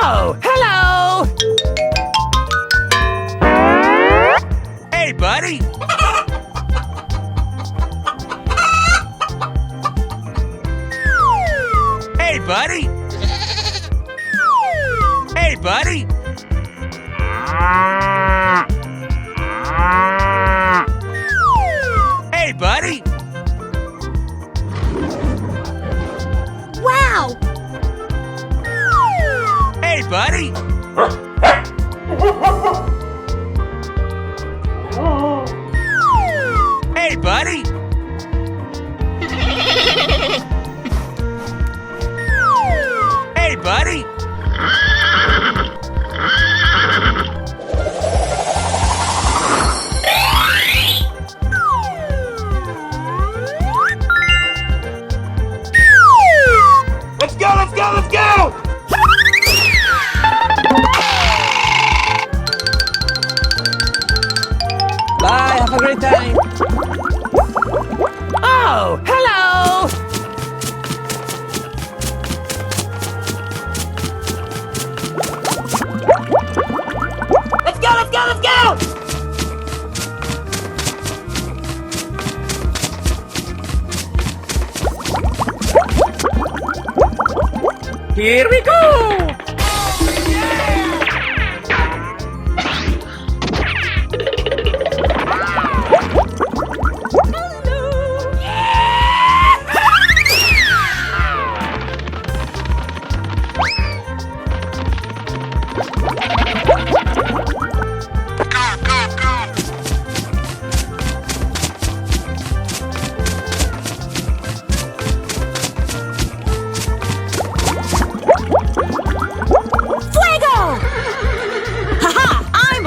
Oh, hello! Hey, buddy! Hey, buddy! Hey, buddy! Hey, buddy! Wow! Hey, buddy! Hey, buddy! Hey, buddy! Let's go, let's go, let's go! Bye, have a great time. Oh, hello! Let's go, let's go, let's go! Here we go!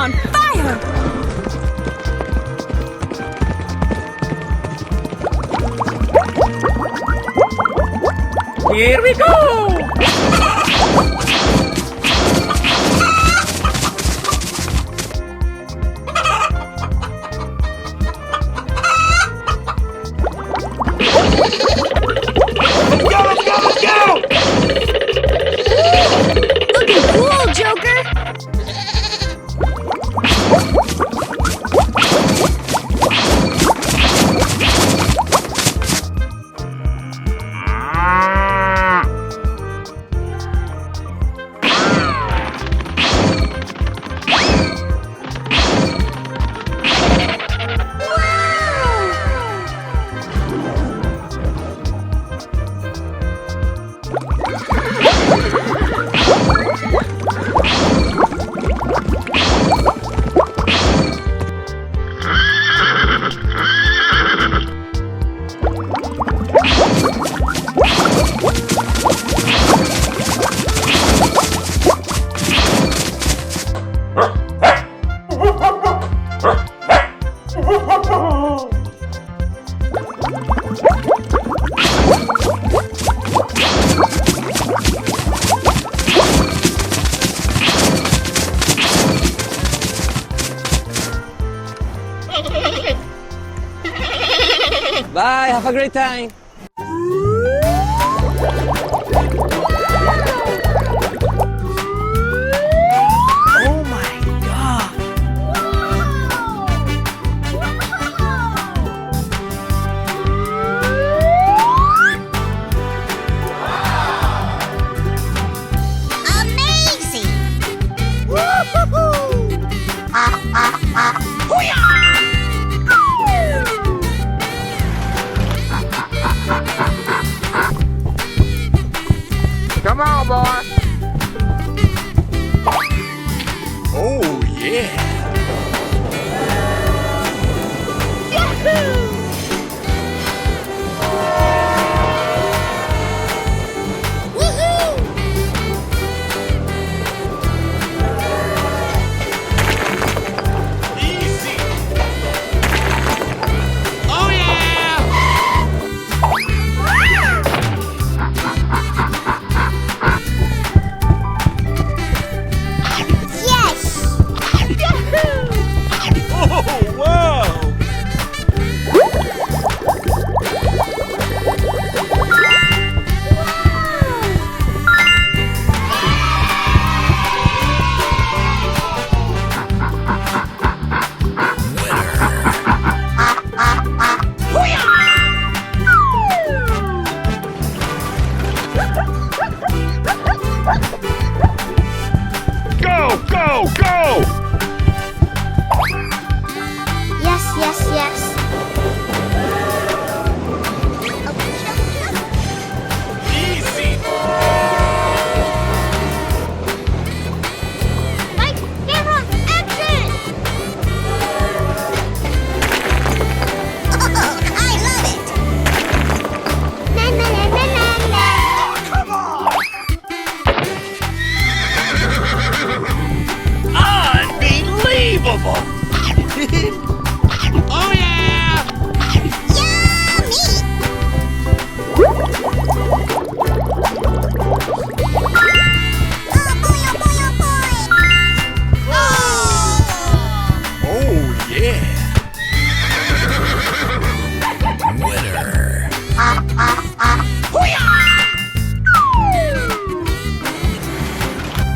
On fire! Here we go! Let's go, let's go, let's go! Looking cool, Joker! Bye, have a great time. Oh my God! Amazing! Woo-hoo-hoo! Hoo-yah! Come on, boy! Oh, yeah! Yahoo! Woohoo! Easy! Oh, yeah! Yes! Go, go, go! Yes, yes, yes. Easy! Mike, camera, action! Oh, I love it! La, la, la, la, la, la. Come on! Unbelievable! Oh yeah! Yummy! Oh yeah! Winner!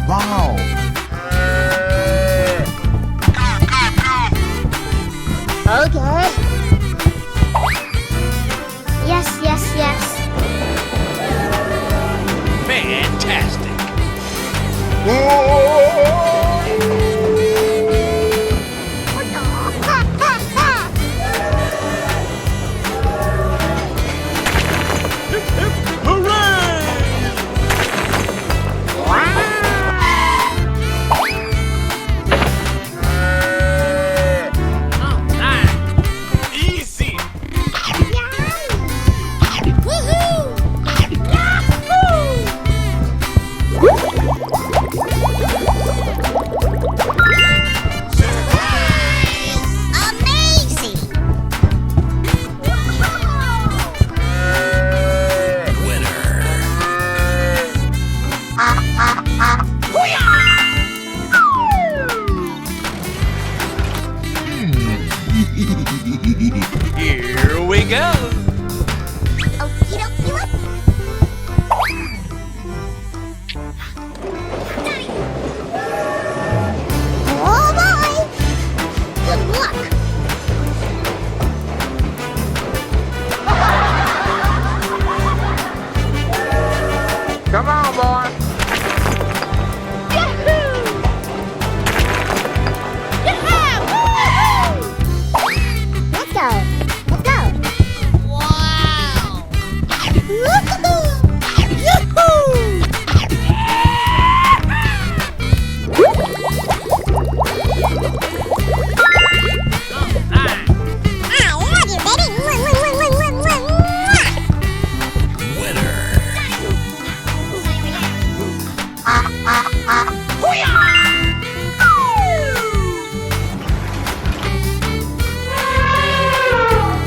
Wow! Okay. Yes, yes, yes. Fantastic! Easy! Woohoo! Amazing! Here we go! Okie dokie what? Oh boy! Good luck! Come on, boy! Yahoo! Let's go! Let's go! Wow! I love you, baby!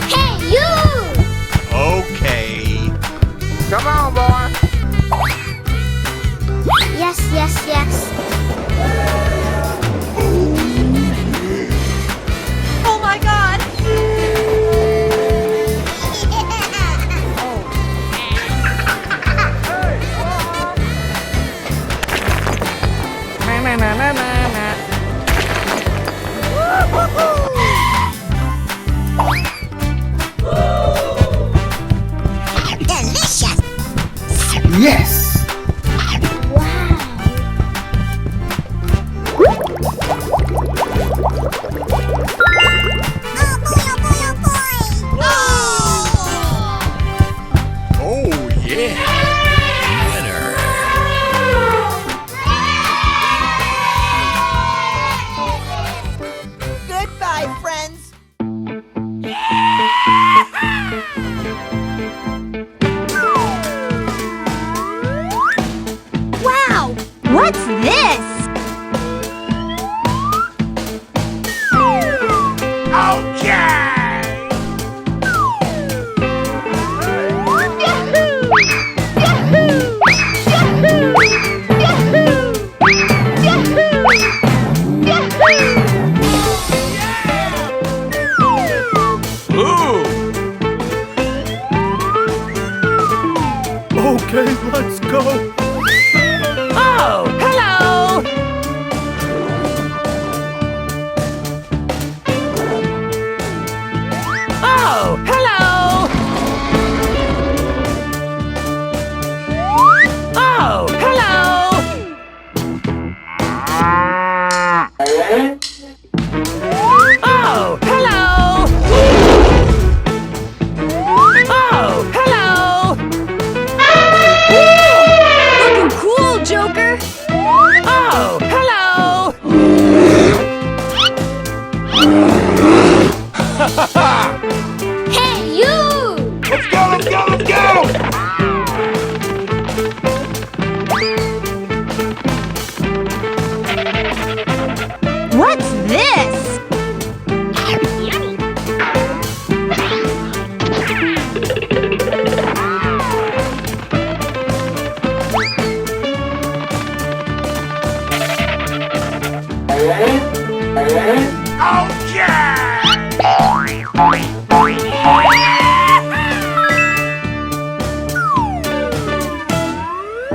Hey, you! Okay. Come on, boy! Yes, yes, yes. Oh my god! Na, na, na, na, na, na. Delicious! Yes! Wow! Oh yeah! Goodbye, friends. Wow! What's this? Okay! Ooh! Okay, let's go. Oh, hello! Oh, hello! Oh, hello!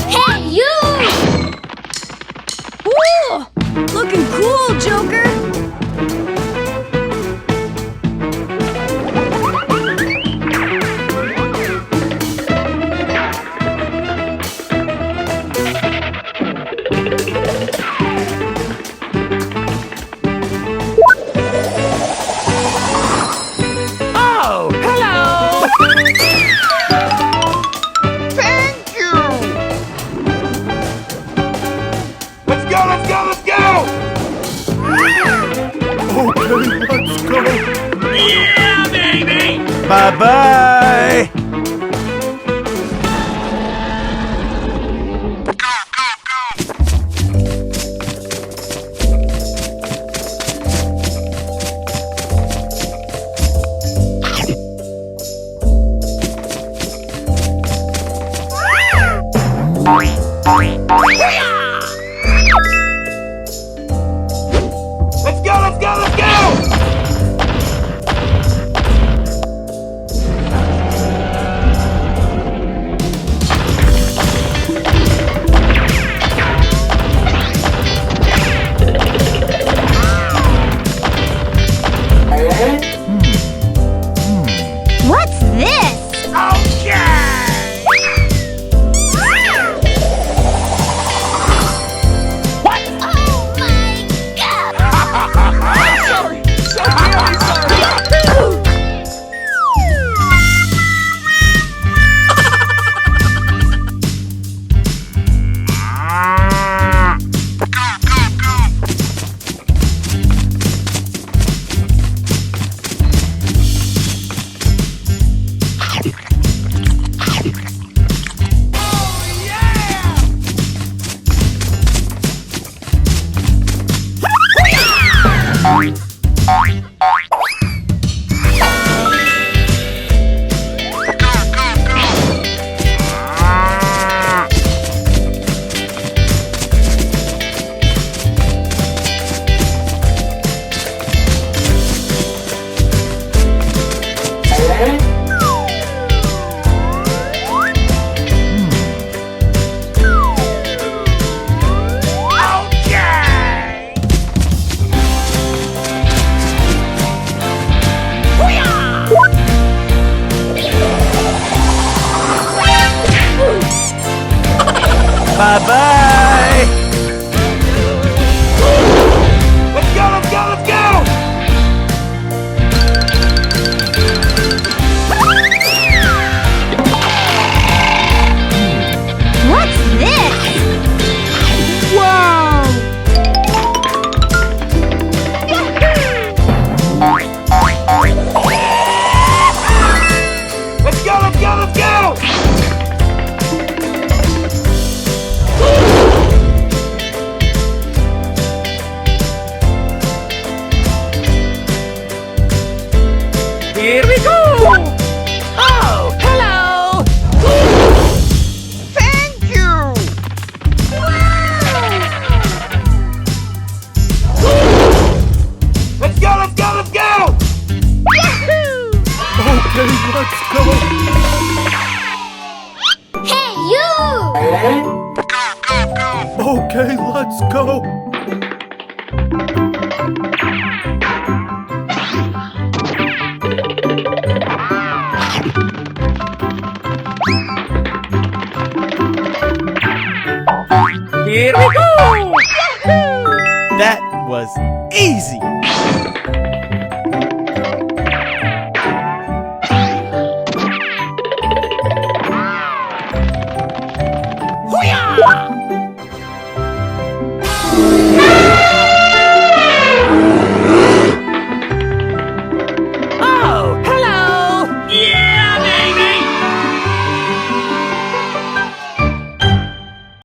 Hey, you! Whoa! Looking cool, Joker! Oh, hello! Thank you! Let's go, let's go, let's go! Okay, let's go. Yeah, baby! Bye-bye! Let's go, let's go, let's go! What's this? Okay! Oh my God! Sorry, sorry, sorry. Okay! Bye-bye! Let's go, let's go, let's go! What's this? Wow! Let's go, let's go, let's go! Here we go! Oh, hello! Thank you! Let's go, let's go, let's go! Okay, let's go! Hey, you! Okay, let's go! Here we go! That was easy!